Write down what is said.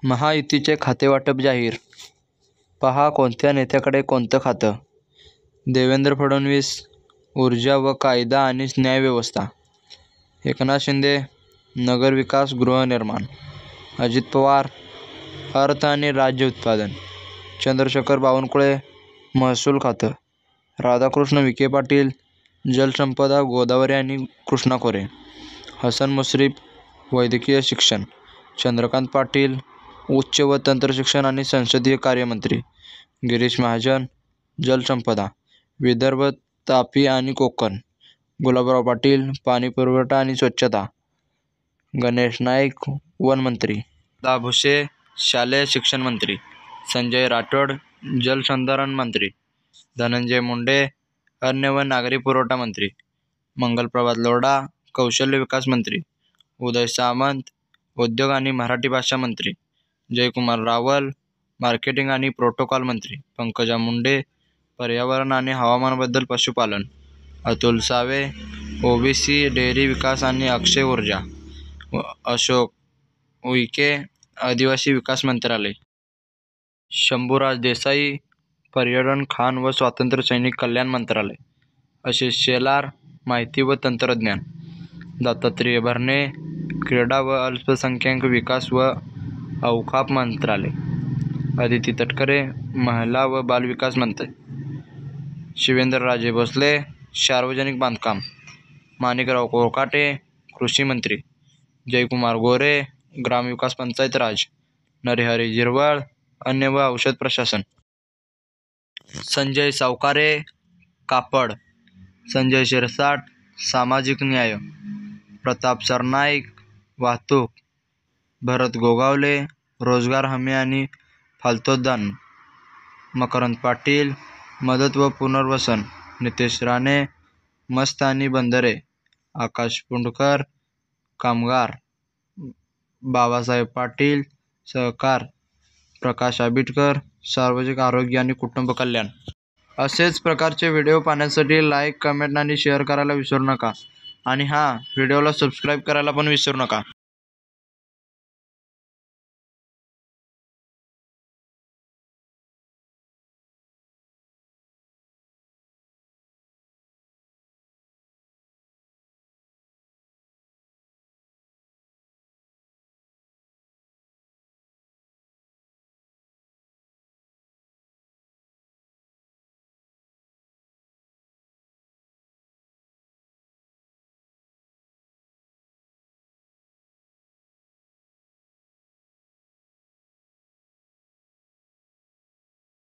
महायुतीचे खातेवाटप जाहीर, पहा कोणत्या नेत्याकडे कोणतं खातं. देवेंद्र फडणवीस ऊर्जा व कायदा आणि न्यायव्यवस्था, एकनाथ शिंदे नगरविकास गृहनिर्माण, अजित पवार अर्थ आणि राज्य उत्पादन, चंद्रशेखर बावनकुळे महसूल खातं, राधाकृष्ण विखे पाटील जलसंपदा गोदावरी आणि कृष्णा खोरे, हसन मुश्रीफ वैद्यकीय शिक्षण, चंद्रकांत पाटील उच्च व तंत्रशिक्षण आणि संसदीय कार्यमंत्री, गिरीश महाजन जलसंपदा विदर्भ तापी आणि कोकण, गुलाबराव पाटील पाणीपुरवठा आणि स्वच्छता, गणेश नाईक वनमंत्री, प्रल्हाद भुसे शालेय शिक्षण मंत्री, संजय राठोड जलसंधारण मंत्री, धनंजय मुंडे अन्न व नागरी पुरवठा मंत्री, मंगलप्रभात लोढा कौशल्य विकास मंत्री, उदय सामंत उद्योग आणि मराठी भाषा मंत्री, जयकुमार रावल मार्केटिंग आणि प्रोटोकॉल मंत्री, पंकजा मुंडे पर्यावरण आणि हवामानबद्दल पशुपालन, अतुल सावे ओबीसी डेअरी विकास आणि अक्षय ऊर्जा, अशोक उईके आदिवासी विकास मंत्रालय, शंभूराज देसाई पर्यटन खाण व स्वातंत्र्य सैनिक कल्याण मंत्रालय, आशिष शेलार माहिती व तंत्रज्ञान, दत्तात्रेय भरणे क्रीडा व अल्पसंख्याक विकास व औकाफ मंत्रालय, अदिती तटकरे महिला व बालविकास मंत्री, शिवेंद्रराजे भोसले सार्वजनिक बांधकाम, माणिकराव कोकाटे कृषी मंत्री, जयकुमार गोरे ग्रामविकास पंचायत राज, नरहरी झिरवळ अन्न व औषध प्रशासन, संजय सावकारे कापड, संजय शिरसाट सामाजिक न्याय, प्रताप सरनाईक वाहतूक, भरत गोगावले रोजगार हमी आणि फलोत्पादन, मकरंद पाटील मदत व पुनर्वसन, नितेश राणे मत्स्य आणि बंदरे, आकाश पुंडकर कामगार, बाबासाहेब पाटील सहकार, प्रकाश आंबेडकर सार्वजनिक आरोग्य आणि कुटुंब कल्याण. असेच प्रकारचे व्हिडिओ पाहण्यासाठी लाईक, कमेंट आणि शेअर करायला विसरू नका आणि व्हिडिओला सबस्क्राईब करायला पण विसरू नका.